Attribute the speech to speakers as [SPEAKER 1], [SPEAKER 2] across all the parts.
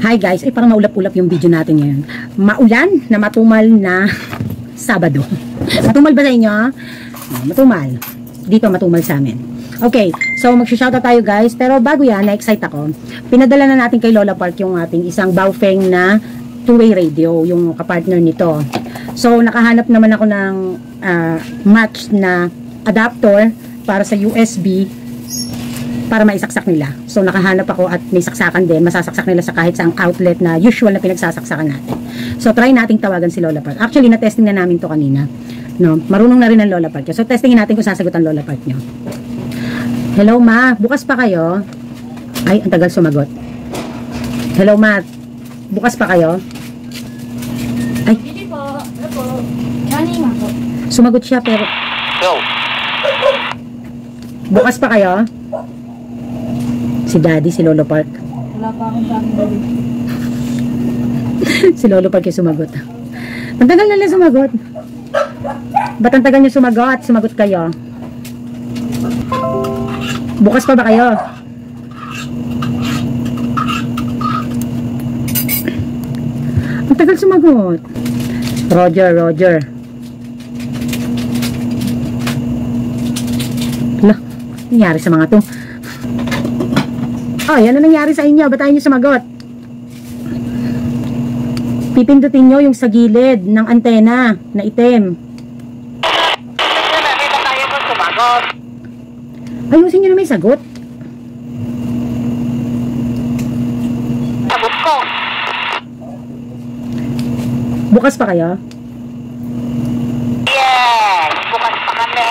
[SPEAKER 1] Hi guys, ay parang maulap-ulap yung video natin ngayon. Maulan na matumal na Sabado. Matumal ba sa inyo? No, matumal. Dito matumal sa amin. Okay, so mag-shoutout tayo guys. Pero bago yan, na-excite ako. Pinadala na natin kay Lola Park yung ating isang Baofeng na two-way radio, yung kapartner nito. So nakahanap naman ako ng match na adapter para sa USB para maisaksak nila. So nakahanap ako at may saksakan din, masasaksak nila sa kahit saang outlet na usual na pinagsasaksakan natin. So try nating tawagan si Lola Park. Actually na-testing na namin to kanina. No, marunong na rin ang Lola Park. So testingin natin kung sasagot ang Lola Park nyo. Hello ma, bukas pa kayo? Ay, ang tagal sumagot. Hello ma, bukas pa kayo? Ay,
[SPEAKER 2] Hindi po. Ano po? Kanina po.
[SPEAKER 1] sumagot siya pero bukas pa kayo? Si Daddy, si Lolo Park.
[SPEAKER 2] Wala pa akong family.
[SPEAKER 1] Si Lolo Park yung sumagot. Ang tagal na lang sumagot. Ba't ang tagal nyo sumagot? Sumagot kayo. Bukas pa ba kayo? Ang tagal sumagot. Roger. Lah, nangyari sa mga to. Oh, yan ang nangyari sa inyo. Ba't tayo nyo sumagot? Pipindutin nyo yung sa gilid ng antena na itim. Ayusin nyo na may sagot.
[SPEAKER 3] Sagot ko.
[SPEAKER 1] Bukas pa kayo?
[SPEAKER 3] Yes, bukas pa kami.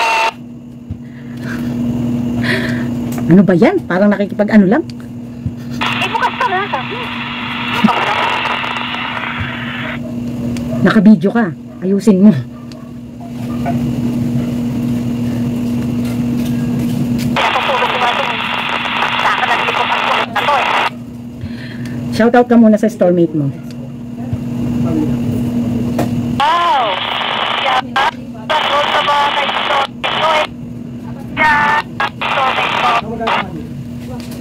[SPEAKER 1] Ano ba yan? Parang nakikipag-ano lang.
[SPEAKER 3] Bukas pa na.
[SPEAKER 1] Naka-video ka. Ayusin mo.
[SPEAKER 3] Natutulog ko nga ito. Saka naglikot ang kulit na to eh.
[SPEAKER 1] Shoutout ka muna sa storemate mo.
[SPEAKER 3] Wow! Yeah. Sagot sa mga kaibigan ko eh. Yeah.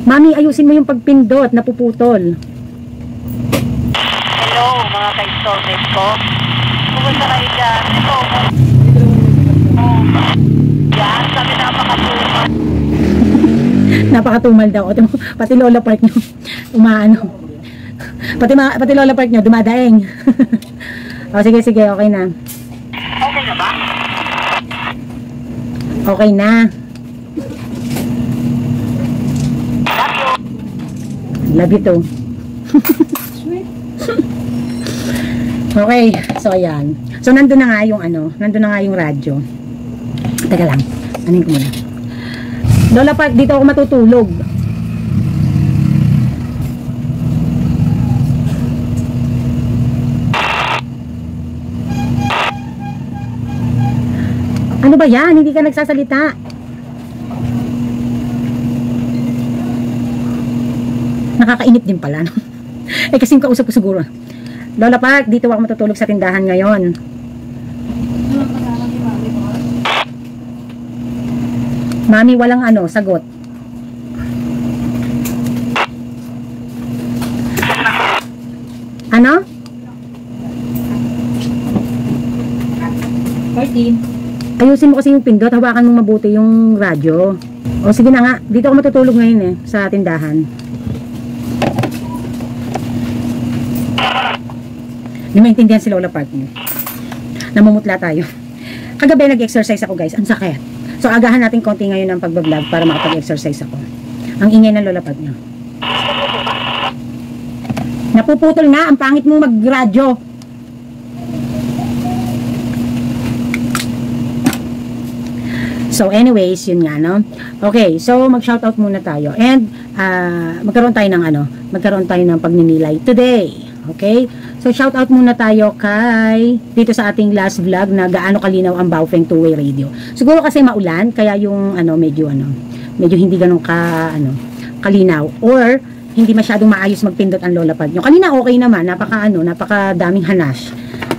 [SPEAKER 1] Mami, ayusin mo yung pagpindot. Napuputol.
[SPEAKER 3] Hello mga ka-installment ko. Kumusta kayo dyan? Ito. Yan, sabi napakatuman.
[SPEAKER 1] Napakatumal daw. Pati Lola Park nyo. Umaano. Pati Lola Park nyo. Dumadaing. O, sige. Okay na.
[SPEAKER 3] Okay na ba?
[SPEAKER 1] Okay na.
[SPEAKER 3] Love you.
[SPEAKER 1] Love you too. Okay, so ayan. So nandun na nga yung radyo. Teka lang, anin ko muna. Lola Park, dito ako matutulog. Ano ba yan? Hindi ka nagsasalita. Nakakainit din pala, no? Eh kasi yung kausap ko siguro. Lola Park, dito ako matutulog sa tindahan ngayon. Mami, walang sagot. Ano?
[SPEAKER 2] 13.
[SPEAKER 1] Ayusin mo kasi yung pindot, hawakan mo mabuti yung radyo. O sige na nga, dito ako matutulog ngayon sa tindahan. Hindi maintindihan si Lola Park niyo. Namumutla tayo. Kagabi nag-exercise ako guys. Ang sakit. So agahan natin konti ngayon ng pagbablog para makapag-exercise ako. Ang ingay ng Lola Park niyo. Napuputol na. Ang pangit mo mag-radyo. So anyways, yun nga no. Okay, so mag-shoutout muna tayo. And magkaroon tayo ng pagninilay today. Okay? So, shout out muna tayo dito sa ating last vlog na gaano kalinaw ang Baofeng two-way radio. Siguro kasi maulan, kaya yung medyo hindi ganun kalinaw or hindi masyadong maayos magpindot ang Lola Park nyo. Kanina okay naman, napakadaming hanash.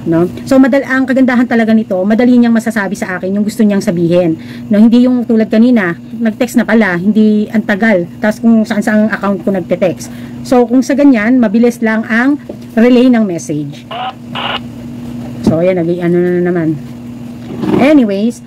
[SPEAKER 1] no? So ang kagandahan talaga nito, madali niyang masasabi sa akin yung gusto niyang sabihin, no? Hindi yung tulad kanina, nag-text na pala, hindi ang tagal, tapos kung saan sa account ko nagte-text. So kung sa ganyan, mabilis lang ang relay ng message. So ayan, ano na naman. Anyways,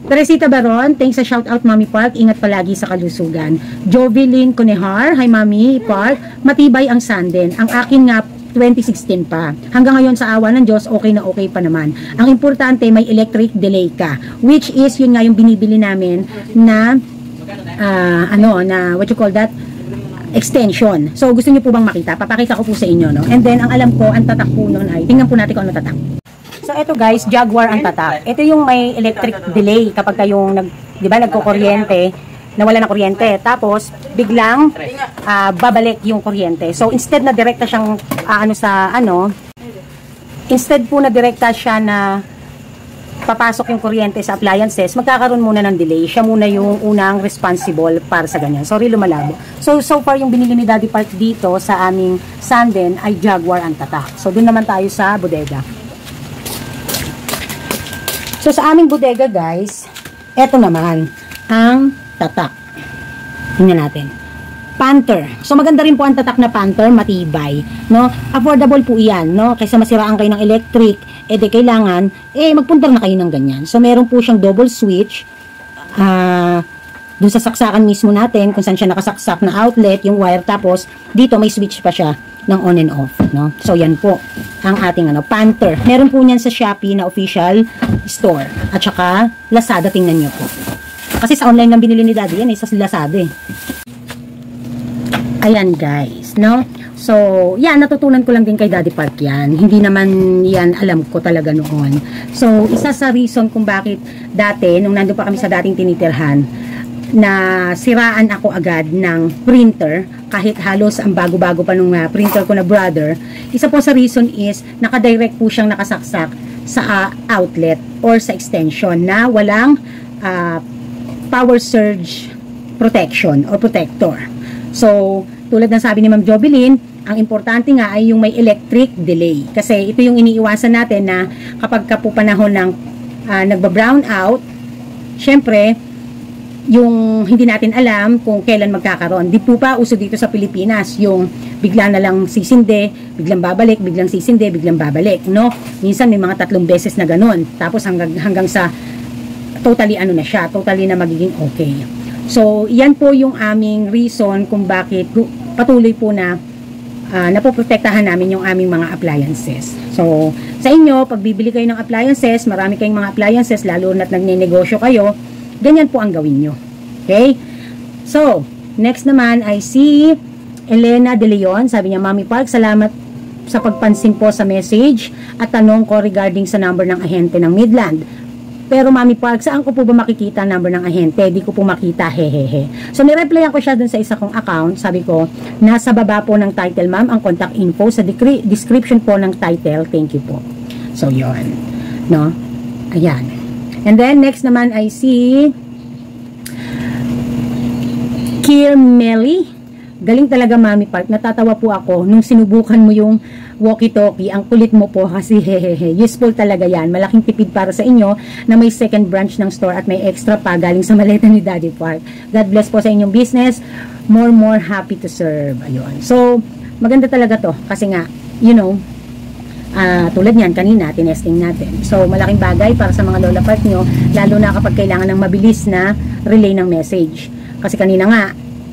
[SPEAKER 1] Teresita Baron, thanks sa shoutout Mami Park, ingat palagi sa kalusugan. Jovelyn Conehar, hi Mami Park, matibay ang sanden. Ang akin nga 2016 pa. Hanggang ngayon sa awa ng Diyos, okay na okay pa naman. Ang importante, may electric delay ka. Which is, yun nga yung binibili namin na, what you call that? Extension. So, gusto niyo po bang makita? Papakita ko po sa inyo, no? And then, ang alam ko, ang tatak po nun ay, tingnan po natin kung ano tatak. So, eto guys, Jaguar ang tatak. Ito yung may electric delay kapag kayong, di ba, nagkukuryente, nawala ng kuryente. Tapos, biglang babalik yung kuryente. So, instead na direkta siyang, instead po na direkta siya na papasok yung kuryente sa appliances, magkakaroon muna ng delay. Siya muna yung unang responsible para sa ganyan. Sorry, lumalabo. So far yung binili ni Daddy Park dito sa aming Sanden ay Jaguar ang tatak. So, dun naman tayo sa bodega. So, sa aming bodega, guys, eto naman, ang tatak. Tingnan natin. Panther. So, maganda rin po ang tatak na Panther, matibay. No? Affordable po yan, no? Kaysa masiraan kayo ng electric, kailangan, magpuntar na kayo ng ganyan. So, meron po siyang double switch, dun sa saksakan mismo natin, kung saan siya nakasaksak na outlet, yung wire, tapos, dito may switch pa siya ng on and off, no? So, yan po ang ating Panther. Meron po niyan sa Shopee na official store. At saka, Lazada, tingnan niyo po. Kasi sa online lang binili ni Daddy yan, sa Lazada eh. Ayan guys, no? So, yan, natutunan ko lang din kay Daddy Park yan. Hindi naman yan alam ko talaga noon. So, isa sa reason kung bakit dati, nung nandun pa kami sa dating tinitirhan, na siraan ako agad ng printer, kahit halos ang bago-bago pa nung printer ko na brother, isa po sa reason is, nakadirect po siyang nakasaksak sa outlet or sa extension na walang power surge protection or protector. So, tulad ng sabi ni Ma'am Jovelyn, ang importante nga ay yung may electric delay. Kasi ito yung iniiwasan natin na kapag po panahon ng nagba-brown out, syempre, yung hindi natin alam kung kailan magkakaroon. Di po pa uso dito sa Pilipinas yung bigla na lang sisinde, biglang babalik, biglang sisinde, biglang babalik, no? Minsan may mga 3 beses na ganun. Tapos hanggang sa totally na siya, totally na magiging okay. So, yan po yung aming reason kung bakit patuloy po na napoprotektahan namin yung aming mga appliances. So, sa inyo, pag bibili kayo ng appliances, marami kayong mga appliances, lalo na't nagnenegosyo kayo, ganyan po ang gawin nyo. Okay? So, next naman ay si Elena De Leon. Sabi niya, Mami Park, salamat sa pagpansin po sa message at tanong ko regarding sa number ng ahente ng Midland. Pero Mami Park, saan ko po ba makikita ang number ng ahente? Di ko po makita, hehehe. So, nireplyan ko siya dun sa isa kong account. Sabi ko, nasa baba po ng title, ma'am, ang contact info. Sa description po ng title, thank you po. So, yon, no? Ayan. And then, next naman ay si Kirmeli. Galing talaga, Mami Park. Natatawa po ako nung sinubukan mo yung walkie-talkie. Ang kulit mo po kasi hehehe. Useful talaga yan. Malaking tipid para sa inyo na may second branch ng store at may extra pa galing sa maleta ni Daddy Park. God bless po sa inyong business. More happy to serve. Ayun. So, maganda talaga to. Kasi nga, you know, tulad niyan, kanina, tinesting natin. So, malaking bagay para sa mga Lola Park nyo, lalo na kapag kailangan ng mabilis na relay ng message. Kasi kanina nga,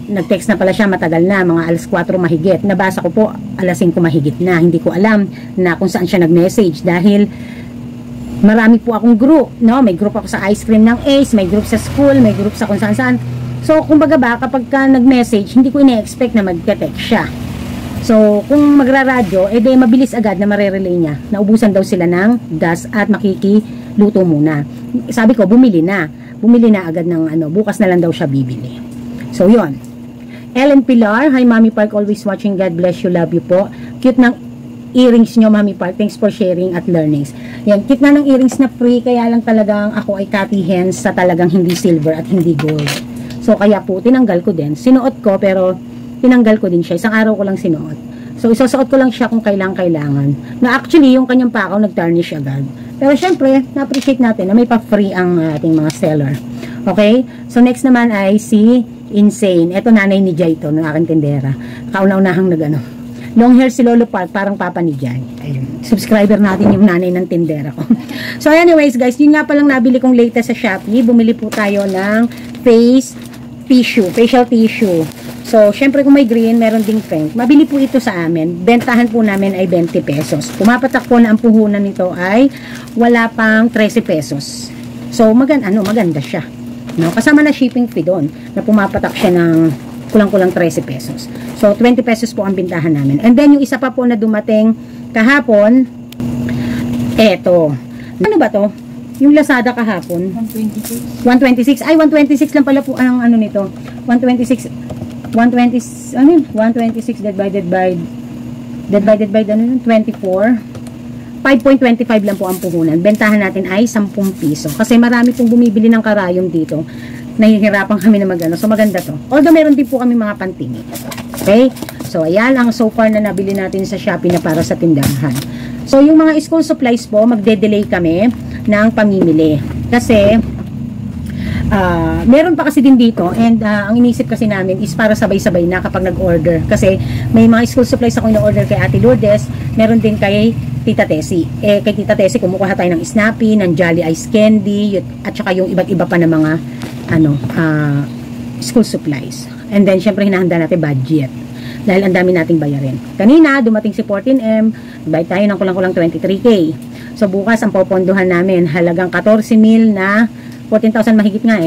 [SPEAKER 1] nag-text na pala siya, matagal na, mga alas 4 mahigit. Nabasa ko po, alas 5 mahigit na. Hindi ko alam na kung saan siya nag-message dahil marami po akong group, no? May group ako sa ice cream ng Ace, may group sa school, may group sa kung saan-saan. So, kumbaga ba, kapag ka nag-message, hindi ko ine-expect na mag-text siya. So, kung magra-radyo, mabilis agad na marerelay niya. Naubusan daw sila ng gas at makikiluto muna. Sabi ko, bumili na. Bumili na agad ng bukas na lang daw siya bibili. So, yon. Ellen Pilar, hi Mami Park, always watching. God bless you, love you po. Cute ng earrings nyo, Mami Park. Thanks for sharing at learnings. Yan, cute na ng earrings na free, kaya lang talagang ako ay cutty hands sa talagang hindi silver at hindi gold. So, kaya po, tinanggal ko din. Sinuot ko, pero tinanggal ko din siya. Isang araw ko lang sinuot. So, isusuot ko lang siya kung kailangan. Na actually, yung kanyang pakaw, nag-tarnish agad. Pero, syempre, na-appreciate natin na may pa-free ang ating mga seller. Okay? So, next naman ay si Insane. Ito, nanay ni Jai ito, ng aking tindera. Kauna-unahang nag-ano. Long hair si Lolo Park, parang papa ni Jai. Ayun. Subscriber natin yung nanay ng tindera ko. So, anyways, guys, yun nga palang nabili kong latest sa Shopee. Bumili po tayo ng facial tissue. So, syempre kung may green, meron ding pink. Mabili po ito sa amin. Bentahan po namin ay 20 pesos. Pumapatak po na ang puhunan nito ay wala pang 13 pesos. So, maganda siya. No? Kasama na shipping fee doon na pumapatak siya ng kulang-kulang 13 pesos. So, 20 pesos po ang bintahan namin. And then, yung isa pa po na dumating kahapon, eto. Ano ba to? Yung Lazada kahapon.
[SPEAKER 2] 126.
[SPEAKER 1] 126. Ay, 126 lang pala po ang ano nito. 126 divided by 24. 5.25 lang po ang puhunan. Bentahan natin ay 10 piso. Kasi marami pong bumibili ng karayom dito. Nahihirapan kami na magano. So maganda to. Although meron din po kami mga pantingi. Okay? So ayan ang so far na nabili natin sa Shopee na para sa tindahan. So yung mga school supplies po, magde-delay kami ng pamimili. Kasi meron pa kasi din dito and ang inisip kasi namin is para sabay-sabay na kapag nag-order. Kasi may mga school supplies ako in-order kay Ate Lourdes, meron din kay Tita Tessie. Kay Tita Tessie, kumukuha tayo ng Snappy, ng Jolly Ice Candy, at saka yung iba't iba pa na mga school supplies. And then, syempre, hinahanda natin budget. Dahil ang dami nating bayarin. Kanina, dumating si 14M, bayad tayo ng kulang-kulang 23K. So, bukas, ang popondohan namin, halagang 14,000 na 14,000 mahigit nga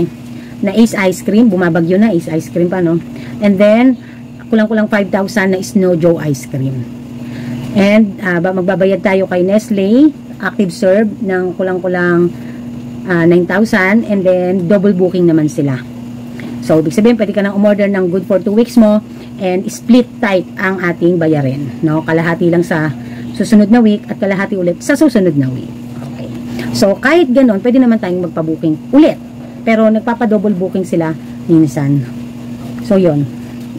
[SPEAKER 1] na Ace Ice Cream, bumabagyo na Ace Ice Cream pa, no? And then, kulang-kulang 5,000 na Snow Joe Ice Cream. And, magbabayad tayo kay Nestle, Active Serve, ng kulang-kulang 9,000, and then, double booking naman sila. So, ibig sabihin, pwede ka nang umorder ng good for 2 weeks mo, and split type ang ating bayarin, no? Kalahati lang sa susunod na week, at kalahati ulit sa susunod na week. So, kahit ganon, pwede naman tayong magpa-booking ulit. Pero, nagpapa-double booking sila minsan. So, yun.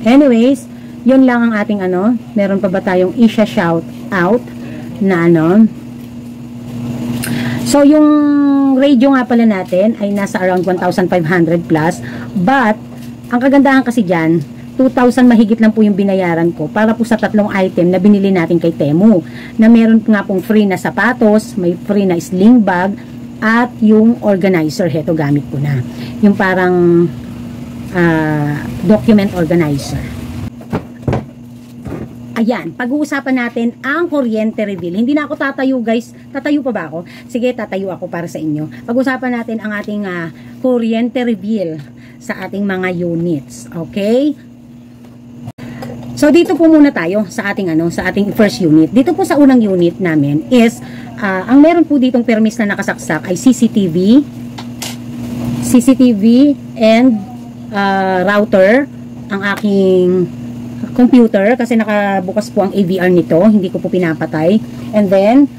[SPEAKER 1] Anyways, yun lang ang ating meron pa ba tayong shout out na So, yung radio nga pala natin ay nasa around 1,500 plus. But, ang kagandahan kasi dyan, 2,000 mahigit lang po yung binayaran ko para po sa 3 item na binili natin kay Temu. Na meron nga pong free na sapatos, may free na sling bag, at yung organizer. Heto, gamit ko na. Yung parang document organizer. Ayan, pag-uusapan natin ang kuryente reveal. Hindi na ako tatayo, guys. Tatayo pa ba ako? Sige, tatayo ako para sa inyo. Pag-uusapan natin ang ating kuryente reveal sa ating mga units. Okay? So, dito po muna tayo sa ating sa ating first unit. Dito po sa unang unit namin is ang meron po ditong permis na nakasaksak ay CCTV and router ang aking computer kasi nakabukas po ang AVR nito, hindi ko po pinapatay. And then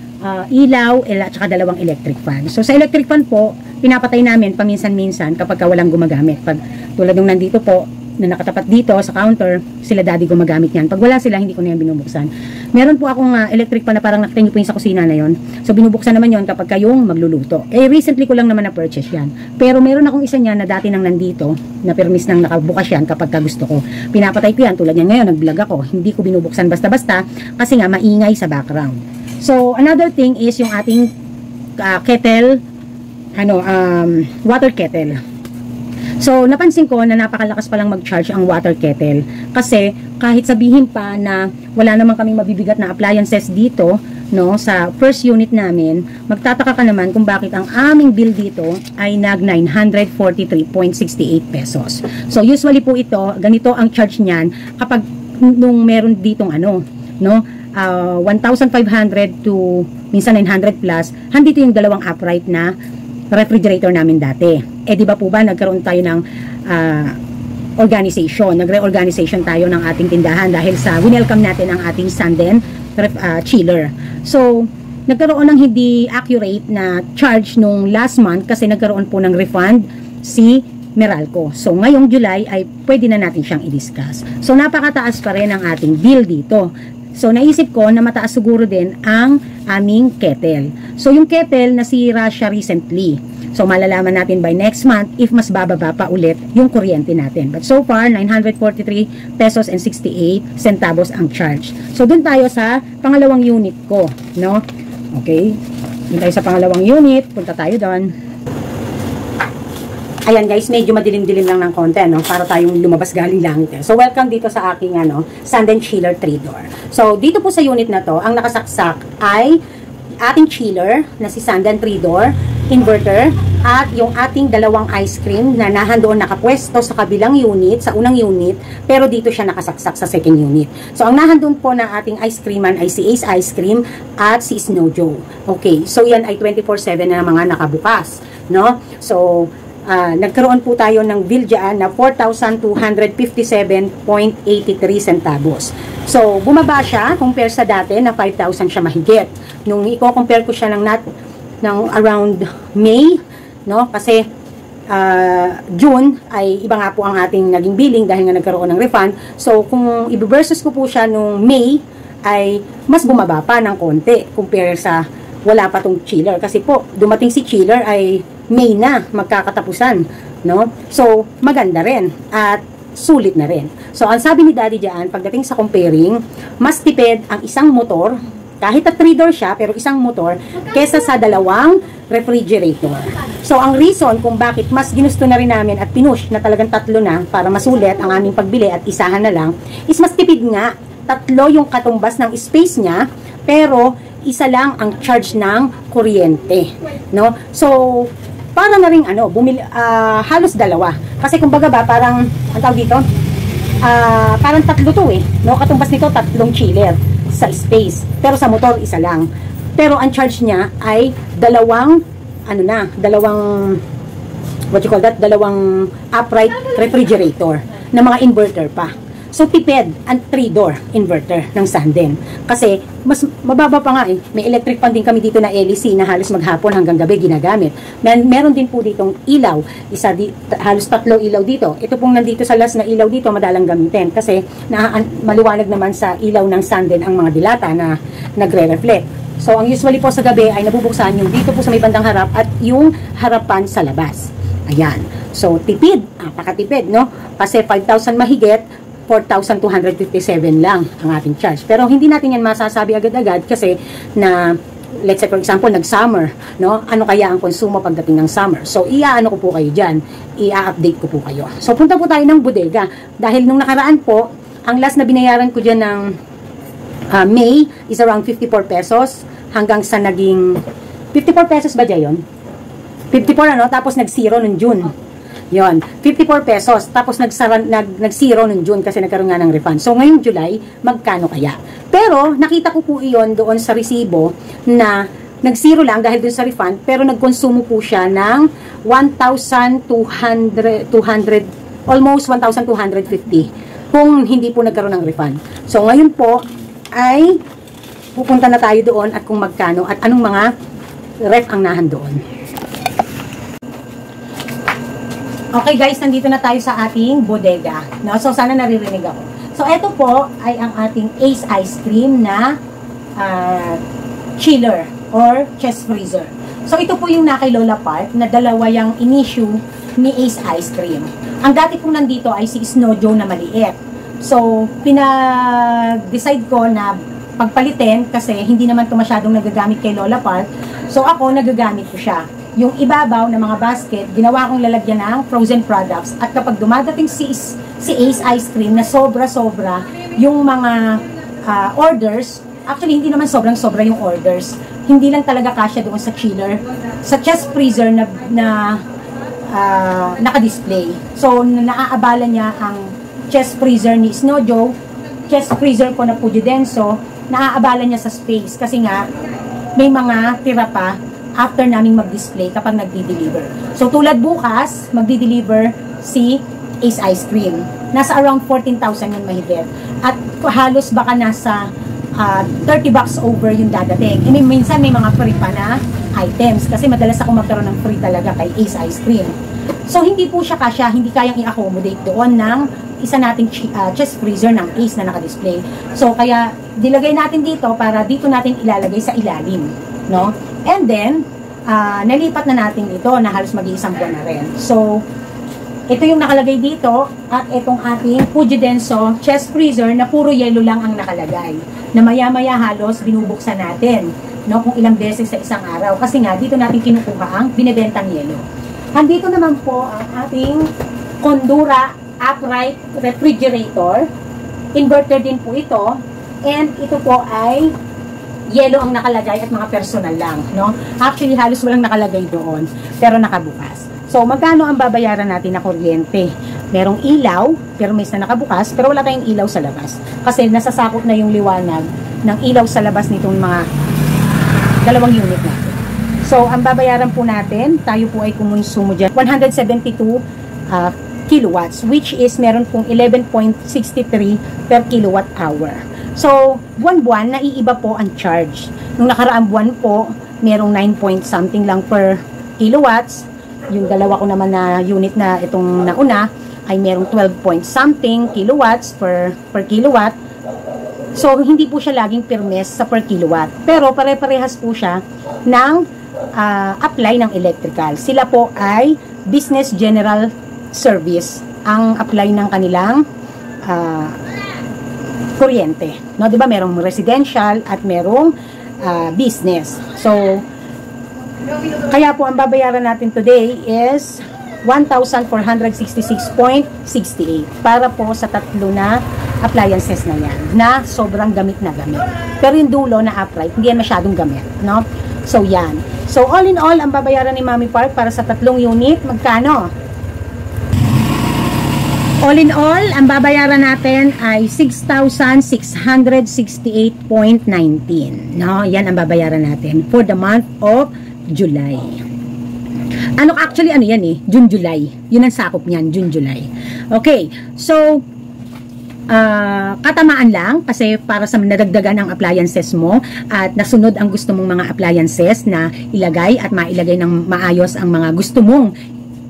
[SPEAKER 1] ilaw at saka 2 electric fan. So sa electric fan po, pinapatay namin paminsan-minsan kapag walang gumagamit. Pag tulad nung nandito po na nakatapat dito sa counter, sila daddy gumagamit yan. Pag wala sila, hindi ko na yan binubuksan. Meron po akong electric pan na parang nakita nyo po yung sa kusina na yon. So binubuksan naman yon kapag kayong magluluto. Recently ko lang naman na-purchase yan. Pero meron akong isa niyan na dati nang nandito, na permis nang nakabukas yan kapag gusto ko. Pinapatay ko yan, tulad yan ngayon, nag-vlog ako. Hindi ko binubuksan basta-basta kasi nga maingay sa background. So another thing is yung ating kettle, water kettle. So, napansin ko na napakalakas palang mag-charge ang water kettle. Kasi, kahit sabihin pa na wala naman kaming mabibigat na appliances dito, no, sa first unit namin, magtataka ka naman kung bakit ang aming bill dito ay nag 943.68 pesos. So, usually po ito, ganito ang charge niyan kapag nung meron ditong 1,500 to minsan 900 plus, handito yung 2 upright na refrigerator namin dati. Di ba po ba nagkaroon tayo ng organization, nagre-organization tayo ng ating tindahan dahil sa winelcome natin ang ating Sanden chiller. So, nagkaroon ng hindi accurate na charge nung last month kasi nagkaroon po ng refund si Meralco. So, ngayong July ay pwede na natin siyang i-discuss. So, napakataas pa rin ang ating bill dito. So, naisip ko na mataas siguro din ang aming kettle. So, yung kettle, nasira siya recently. So, malalaman natin by next month if mas bababa pa ulit yung kuryente natin. But so far, 943 pesos and 68 centavos ang charge. So, dun tayo sa pangalawang unit ko, no? Okay? Dun tayo sa pangalawang unit. Punta tayo doon. Ayan guys, medyo madilim-dilim lang ng konti, no? Para tayong lumabas galing langit. So, welcome dito sa aking, Sand and Chiller 3-door. So, dito po sa unit na to, ang nakasaksak ay ating chiller na si Sand and 3-door, inverter, at yung ating dalawang ice cream na nahandoon nakapwesto sa kabilang unit, sa unang unit, pero dito siya nakasaksak sa second unit. So, ang nahandoon po na ating ice creaman ay si Ace Ice Cream at si Snow Joe. Okay, so yan ay 24/7 na mga nakabukas, no? So, nagkaroon po tayo ng bill dyan na 4,257.83 centavos. So, bumaba siya compare sa dati na 5,000 siya mahigit. Nung i-compare ko siya ng around May, no? Kasi June ay iba nga po ang ating naging billing dahil nga nagkaroon ng refund. So, kung i-versus ko po siya nung May, ay mas bumaba pa ng konti compare sa wala pa tong chiller. Kasi po, dumating si chiller ay May na, magkakatapusan, no? So, maganda rin at sulit na rin. So, ang sabi ni Daddy diyan, pagdating sa comparing, mas tipid ang isang motor, kahit na 3-door siya, pero isang motor, kesa sa dalawang refrigerator. So, ang reason kung bakit mas ginusto na rin namin at pinush na talagang 3 na para masulit ang aming pagbili at isahan na lang, is mas tipid nga. 3 yung katumbas ng space niya, pero isa lang ang charge ng kuryente, no? So, para na rin halos 2. Kasi kumbaga ba, parang, ang tawag dito, parang 3 to no? Katumbas nito 3 chiller sa space. Pero sa motor, isa lang. Pero ang charge niya ay dalawang upright refrigerator na mga inverter pa. So, tipid ang 3-door inverter ng Sanden. Kasi, mas mababa pa nga May electric fan din kami dito na LEC na halos maghapon hanggang gabi ginagamit. Meron din po ditong ilaw. Halos 3 ilaw dito. Ito pong nandito sa last na ilaw dito, madalang gamitin. Kasi, maliwanag naman sa ilaw ng Sanden ang mga dilata na nagre-reflect. So, ang usually po sa gabi ay nabubuksan yung dito po sa may bandang harap at yung harapan sa labas. Ayan. So, tipid. Napakatipid, no? Kasi 5,000 mahigit, 4,257 lang ang ating charge. Pero hindi natin yan masasabi agad-agad kasi na, let's say for example, nag-summer, no? Ano kaya ang konsumo pagdating ng summer? So, iaano ko po kayo dyan. Ia-update ko po kayo. So, punta po tayo ng bodega. Dahil nung nakaraan po, ang last na binayaran ko dyan ng May is around 54 pesos hanggang sa naging 54 pesos ba dyan yun? 54 tapos nag-zero nung June. Yon, 54 pesos. Tapos nag-zero nung June kasi nagkaroon nga ng refund. So, ngayong July, magkano kaya? Pero, nakita ko po iyon doon sa resibo na nag-zero lang dahil doon sa refund, pero nagkonsumo po siya ng 1,200, almost 1,250 kung hindi po nagkaroon ng refund. So, ngayon po ay pupunta na tayo doon at kung magkano at anong mga ref ang nahan doon. Okay guys, nandito na tayo sa ating bodega. No? So, sana naririnig ako. So, ito po ay ang ating Ace Ice Cream na chiller or chest freezer. So, ito po yung na kay Lola Park na dalawa yung in-issue ni Ace Ice Cream. Ang dati pong nandito ay si Snow Joe na maliit. So, pinag-decide ko na pagpalitin kasi hindi naman ito masyadong nagagamit kay Lola Park. So, ako nagagamit ko siya. Yung ibabaw ng mga basket, ginawa kong lalagyan ng frozen products. At kapag dumadating si Ace Ice Cream na sobra-sobra yung mga orders, actually hindi naman sobrang-sobra yung orders. Hindi lang talaga kasya doon sa chiller, sa chest freezer na naka-display. So, naaabala niya ang chest freezer ni Snow Joe, chest freezer ko na Pujidenso, naaabala niya sa space kasi nga may mga tira pa after naming mag-display kapag nagdi-deliver. So, tulad bukas, magdi-deliver si Ace Ice Cream. Nasa around 14,000 yun mahigit. At halos baka nasa $30 over yung dadating. E minsan may mga free pa na items kasi madalas ako magkaroon ng free talaga kay Ace Ice Cream. So, hindi po siya kasya, hindi kayang i-accommodate doon ng isa nating chest freezer ng Ace na naka-display. So, kaya dilagay natin dito para dito natin ilalagay sa ilalim, no? And then, nalipat na natin ito na halos mag-iisang buwan na rin. So, ito yung nakalagay dito at itong ating Fujidenso chest freezer na puro yelo lang ang nakalagay. Na maya-maya halos binubuksan natin, no, kung ilang beses sa isang araw. Kasi nga, dito natin kinukuha ang binibentang yelo. Andito naman po ang ating Kondura upright refrigerator. Inverter din po ito. And ito po ay yelo ang nakalagay at mga personal lang, no? Actually, halos walang nakalagay doon, pero nakabukas. So, magkano ang babayaran natin na kuryente? Merong ilaw, pero may na nakabukas, pero wala tayong ilaw sa labas. Kasi nasasakop na yung liwanag ng ilaw sa labas nitong mga dalawang unit natin. So, ang babayaran po natin, tayo po ay kumonsumo dyan, 172 kilowatts, which is meron pong 11.63 per kilowatt hour. So, buwan-buwan, naiiba po ang charge. Nung nakaraang buwan po, merong 9 point something lang per kilowatts. Yung dalawa ko naman na unit na itong nauna ay merong 12 point something kilowatts per kilowatt. So, hindi po siya laging permes sa per kilowatt. Pero, pare-parehas po siya ng apply ng electrical. Sila po ay Business General Service ang apply ng kanilang kuryente. No, 'di ba? Merong residential at merong business. So, kaya po ang babayaran natin today is 1,466.68 para po sa tatlo na appliances na yan na sobrang gamit na gamit. Pero yung dulo na upright, hindi yan masyadong gamit, no? So, yan. So, all in all, ang babayaran ni Mami Park para sa tatlong unit, magkano? All in all, ang babayaran natin ay 6,668.19. No? Yan ang babayaran natin for the month of July. Actually, yan eh? June-July. Yun ang sakop niyan, June-July. Okay, so, katamaan lang kasi para sa nadagdagan ang appliances mo at nasunod ang gusto mong mga appliances na ilagay at mailagay ng maayos ang mga gusto mong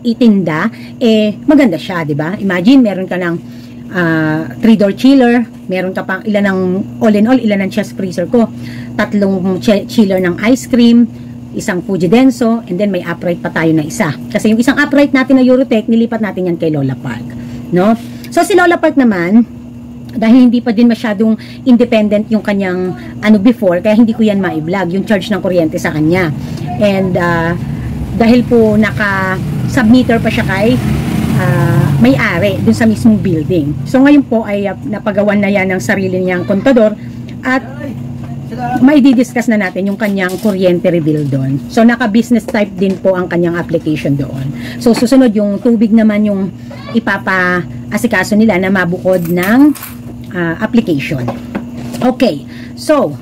[SPEAKER 1] itinda, maganda siya, di ba? Imagine, meron ka ng 3-door chiller, meron ka pang ilan ng, all in all, ilan ng chest freezer ko, 3 chiller ng ice cream, isang Fujidenso, and then may upright pa tayo na isa. Kasi yung isang upright natin na Eurotech, nilipat natin yan kay Lola Park, no? So, si Lola Park naman, dahil hindi pa din masyadong independent yung kanyang before, kaya hindi ko yan ma-vlog, yung charge ng kuryente sa kanya. And, dahil po naka-submeter pa siya kay may-ari dun sa mismong building. So, ngayon po ay napagawan na yan ng sarili niyang kontador at may di-discuss na natin yung kanyang kuryente rebill doon. So, naka-business type din po ang kanyang application doon. So, susunod yung tubig naman yung ipapa-asikaso nila na mabukod ng application. Okay. So,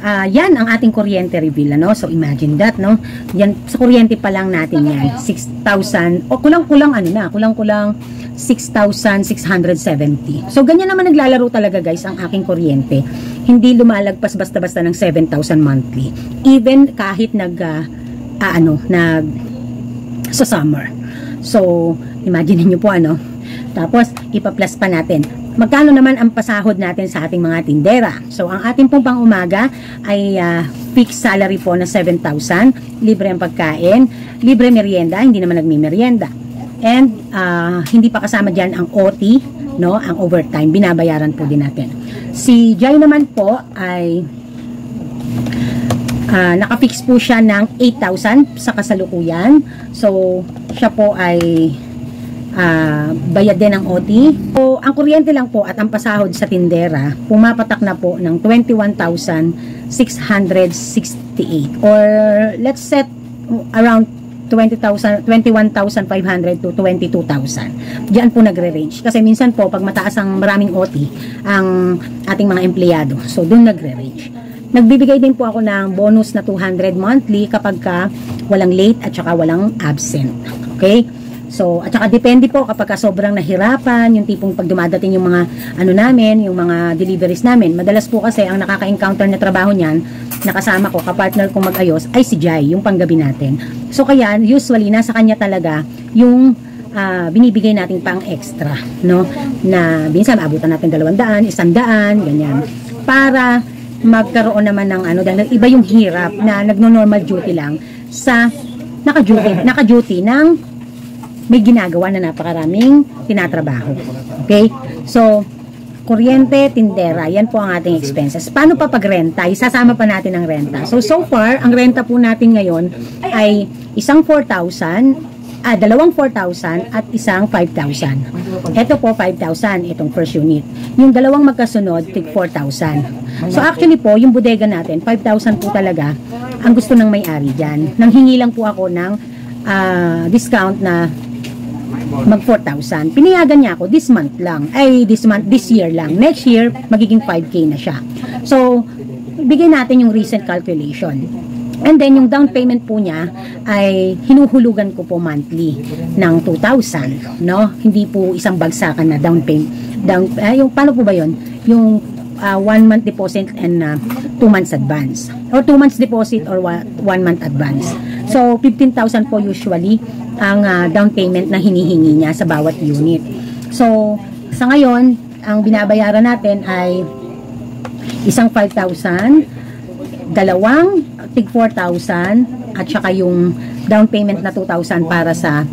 [SPEAKER 1] yan ang ating kuryente rebill, ano? So, imagine that, no? Yan, sa kuryente pa lang natin yan. 6,000, o kulang-kulang, kulang-kulang 6,670. So, ganyan naman naglalaro talaga, guys, ang aking kuryente. Hindi lumalagpas basta-basta ng 7,000 monthly. Even kahit sa summer. So, imagine niyo po, ano? Tapos, ipa-plus pa natin. Magkano naman ang pasahod natin sa ating mga tindera? So, ang ating pong pang-umaga ay fixed salary po na 7,000. Libre ang pagkain. Libre merienda. Hindi naman nagmi-merienda. And, hindi pa kasama dyan ang OT, no? Ang overtime. Binabayaran po din natin. Si Jai naman po ay nakafix po siya ng 8,000 sa kasalukuyan. So, siya po ay bayad din ng OT. So, ang kuryente lang po at ang pasahod sa tindera, pumapatak na po ng 21,668 or let's set around 21,500 to 22,000. Diyan po nagre-range. Kasi minsan po, pag mataas ang maraming OT, ang ating mga empleyado. So, doon nagre-range. Nagbibigay din po ako ng bonus na 200 monthly kapag walang late at saka walang absent. Okay? So, at saka depende po kapag sobrang nahirapan, yung tipong pag dumadating yung mga yung mga deliveries namin. Madalas po kasi ang nakaka-encounter na trabaho niyan, nakasama ko, kapartner kong mag-ayos, ay si Jai, yung panggabi natin. So, kaya usually nasa kanya talaga yung binibigay natin pang extra, no? Na minsan maabutan natin 200, 100, ganyan. Para magkaroon naman ng ano, dahil iba yung hirap na nagno-normal duty lang sa naka-duty ng may ginagawa na napakaraming tinatrabaho. Okay? So, kuryente, tindera, yan po ang ating expenses. Paano pa pagrenta? Isasama pa natin ang renta. So far, ang renta po natin ngayon ay isang 4,000, dalawang 4,000 at isang 5,000. Ito po 5,000, itong first unit. Yung dalawang magkasunod, tig 4,000. So actually po, yung bodega natin, 5,000 po talaga ang gusto ng may-ari dyan. Nanghingi lang po ako ng discount na mag 4,000. Pinayagan niya ako this year lang. Next year, magiging 5K na siya. So, bigay natin yung recent calculation. And then, yung down payment po niya ay hinuhulugan ko po monthly ng 2,000. No? Hindi po isang bagsakan na down payment. Yung, paano po ba yun? Yung 1 month deposit and 2 months advance. Or 2 months deposit or 1 month advance. So, 15,000 po usually ang down payment na hinihingi niya sa bawat unit. So, sa ngayon, ang binabayaran natin ay isang 5,000, dalawang tig 4,000, at saka yung down payment na 2,000 para sa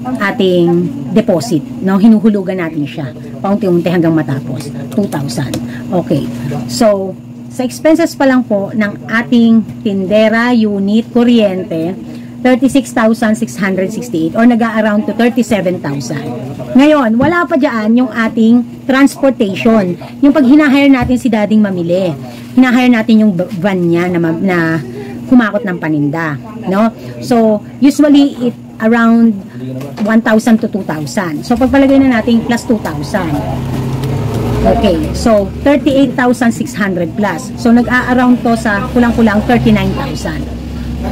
[SPEAKER 1] ating deposit. No? Hinuhulugan natin siya. Paunti-unti hanggang matapos. 2,000. Okay. So, sa expenses pa lang po ng ating tindera, unit, kuryente, 36,668 or nag-a-around to 37,000. Ngayon, wala pa dyan yung ating transportation. Yung pag hinahire natin si dading mamili, hinahire natin yung van niya na kumakot ng paninda. No? So, usually, it around 1,000 to 2,000. So, pagpalagay na natin plus 2,000. Okay, so 38,600 plus. So nag-a-around to sa kulang-kulang 39,000.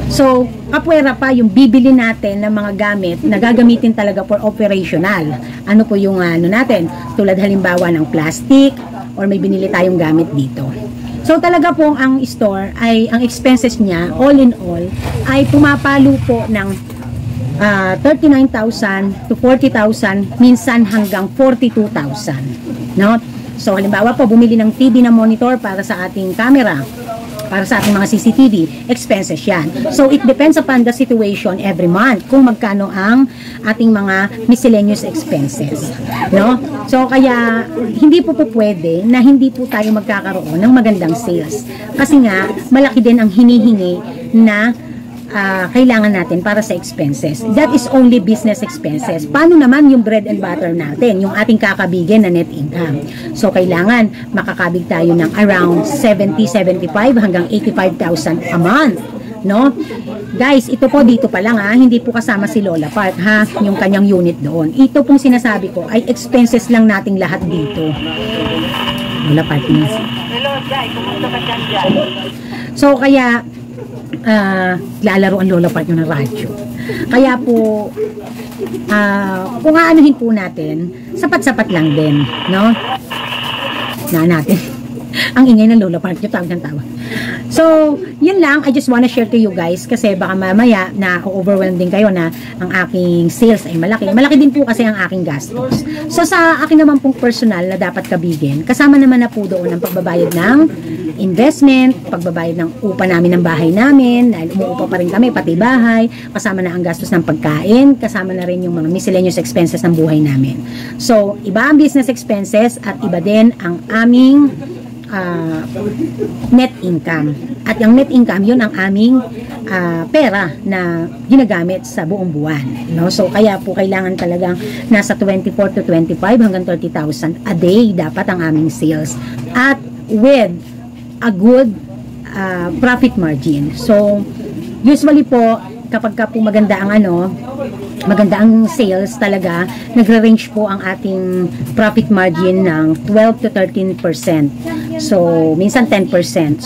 [SPEAKER 1] So kapwera pa yung bibili natin ng mga gamit na gagamitin talaga for operational. Ano po yung ano natin? Tulad halimbawa ng plastic or may binili tayong gamit dito. So talaga pong ang store ay ang expenses niya all in all ay pumapalo po ng 39,000 to 40,000, minsan hanggang 42,000. No? So, halimbawa po, bumili ng TV na monitor para sa ating camera, para sa ating mga CCTV, expenses yan. So, it depends upon the situation every month kung magkano ang ating mga miscellaneous expenses. No? So, kaya, hindi po pwede na hindi po tayo magkakaroon ng magandang sales. Kasi nga, malaki din ang hinihingi na kailangan natin para sa expenses. That is only business expenses. Paano naman yung bread and butter natin, yung ating kakabigin na net income? So, kailangan makakabig tayo ng around 70, 75 hanggang 85,000 a month. No? Guys, ito po dito pa lang hindi po kasama si Lola Park yung kanyang unit doon. Ito pong sinasabi ko ay expenses lang nating lahat dito. Lola Park niya.
[SPEAKER 3] Hello, Jai. Kumusta ka dyan?
[SPEAKER 1] So, kaya lalaro ang Lola Park ng radyo. Kaya po kung aanuhin po natin, sapat-sapat lang din, no? Na natin. Ang ingay ng Lola Park, yung tawag ng tawag. So, yun lang. I just wanna share to you guys kasi baka mamaya na overwhelmed din kayo na ang aking sales ay malaki. Malaki din po kasi ang aking gastos. So, sa akin naman pong personal na dapat kabigin, kasama naman na po doon ang pagbabayad ng investment, pagbabayad ng upa namin ng bahay namin, dahil umuupa pa rin kami, pati bahay, kasama na ang gastos ng pagkain, kasama na rin yung mga miscellaneous expenses ng buhay namin. So, iba ang business expenses at iba din ang aming net income. At yung net income, yun ang aming pera na ginagamit sa buong buwan. No? So, kaya po kailangan talagang nasa 24 to 25 hanggang 30,000 a day dapat ang aming sales. At with a good profit margin. So, usually po, kapag po maganda ang maganda ang sales talaga, nagre-range po ang ating profit margin ng 12 to 13%. So, minsan 10%.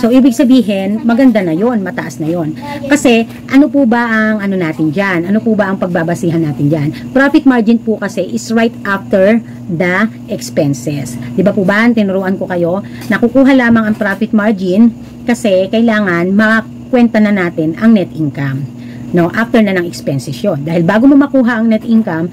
[SPEAKER 1] So, ibig sabihin, maganda na yon, mataas na yon. Kasi, ano po ba ang natin dyan? Ano po ba ang pagbabasihan natin dyan? Profit margin po kasi is right after the expenses. Di ba po ba? Tinuruan ko kayo, nakukuha lamang ang profit margin kasi kailangan makakwenta na natin ang net income. No, after na ng expenses yun. Dahil bago mo makuha ang net income,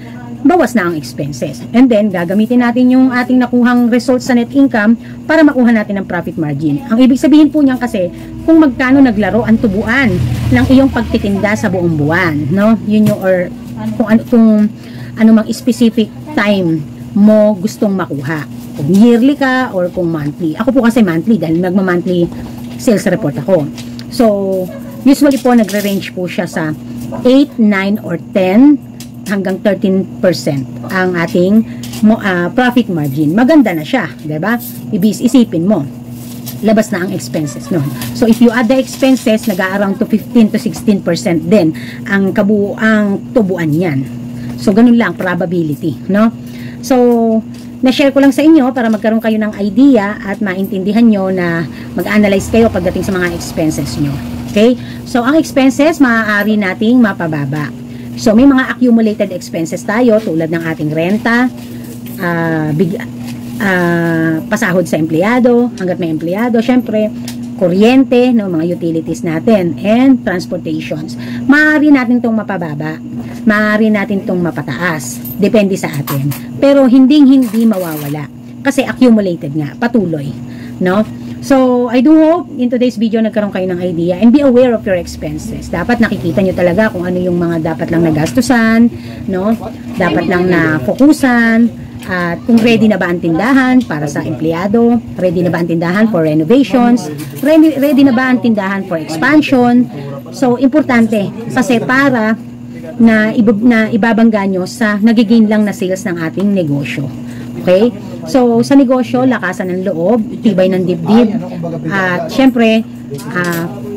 [SPEAKER 1] bawas na ang expenses. And then, gagamitin natin yung ating nakuhang results sa net income para makuha natin ang profit margin. Ang ibig sabihin po niyan kasi, kung magkano naglaro ang tubuan ng iyong pagtitinda sa buong buwan, no? Yun yung, or kung ano mang specific time mo gustong makuha. Kung yearly ka or kung monthly. Ako po kasi monthly dahil magma-monthly sales report ako. So, usually po nagre-range po siya sa 8, 9, or 10 hanggang 13% ang ating profit margin. Maganda na siya, 'di ba? Isipin mo, labas na ang expenses noon. So if you add the expenses, nag-around to 15 to 16% din ang kabuuang tubuan niyan. So ganun lang probability, no? So na-share ko lang sa inyo para magkaroon kayo ng idea at maintindihan nyo na mag-analyze kayo pagdating sa mga expenses nyo. Okay? So ang expenses maaari nating mapababa. So, may mga accumulated expenses tayo tulad ng ating renta, pasahod sa empleyado, hanggat may empleyado, syempre, kuryente, no, mga utilities natin, and transportations. Maaari natin itong mapababa, maaari natin itong mapataas, depende sa atin. Pero, hindi mawawala. Kasi accumulated nga, patuloy. No? So, I do hope in today's video nagkaroon kayo ng idea and be aware of your expenses. Dapat nakikita nyo talaga kung ano yung mga dapat lang nagastusan, no? Dapat lang na fokusan, at kung ready na ba ang tindahan para sa empleyado, ready na ba ang tindahan for renovations, ready na ba ang tindahan for expansion. So, importante kasi para na ibabangga nyo sa nagiging lang na sales ng ating negosyo. Okay? So, sa negosyo, lakasan ng loob, tibay ng dibdib, at syempre,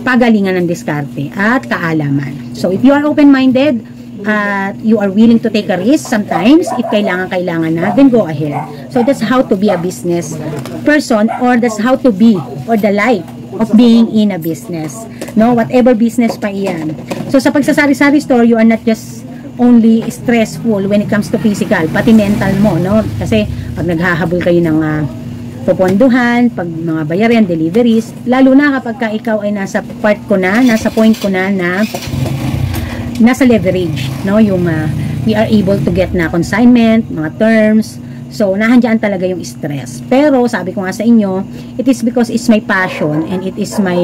[SPEAKER 1] pagalingan ng diskarte at kaalaman. So, if you are open-minded, at you are willing to take a risk sometimes, if kailangan na, then go ahead. So, that's how to be a business person, or that's how to be, or the life of being in a business. No? Whatever business pa iyan. So, sa pagsasari-sari store, you are not just only stressful when it comes to physical, pati mental mo, no? Kasi pag naghahabol kayo ng puponduhan, pag mga bayaran, deliveries, lalo na kapag ka ikaw ay nasa part ko na, nasa point ko na nasa leverage, no? Yung we are able to get na consignment, mga terms. So, nahandyan talaga yung stress. Pero, sabi ko nga sa inyo, it is because it's my passion and it is my,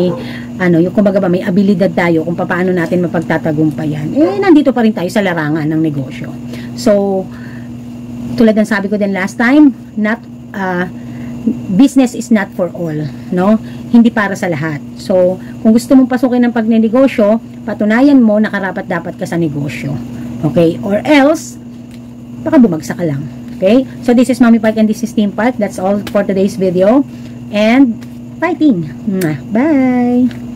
[SPEAKER 1] yung kumbaga ba, may abilidad tayo kung paano natin mapagtatagumpayan. Nandito pa rin tayo sa larangan ng negosyo. So, tulad ng sabi ko din last time, business is not for all, no? Hindi para sa lahat. So, kung gusto mong pasukin ng pagnenegosyo, patunayan mo na karapat-dapat ka sa negosyo. Okay? Or else, baka bumagsak ka lang. Okay? So, this is Mommy Park and this is Team Park. That's all for today's video. And, fighting! Bye!